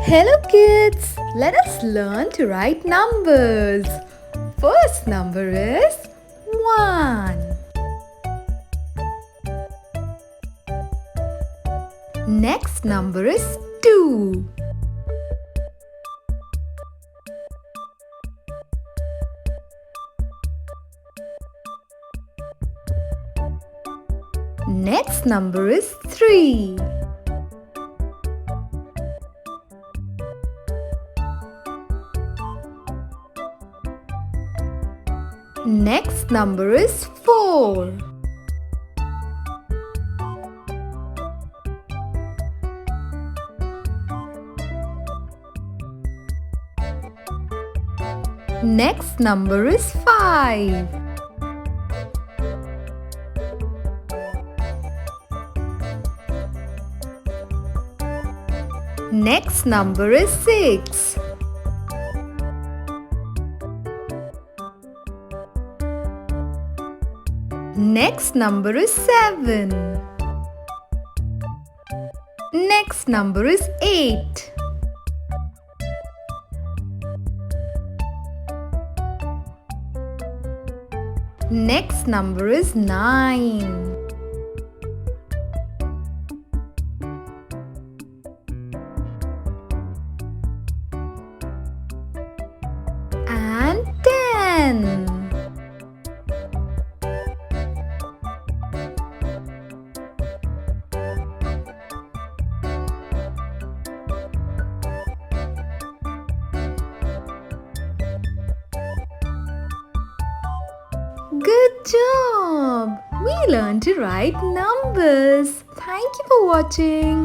Hello kids, let us learn to write numbers. First number is 1. Next number is 2. Next number is 3. Next number is 4. Next number is 5. Next number is 6. Next number is 7. Next number is 8. Next number is 9. And 10. Good job! We learned to write numbers. Thank you for watching.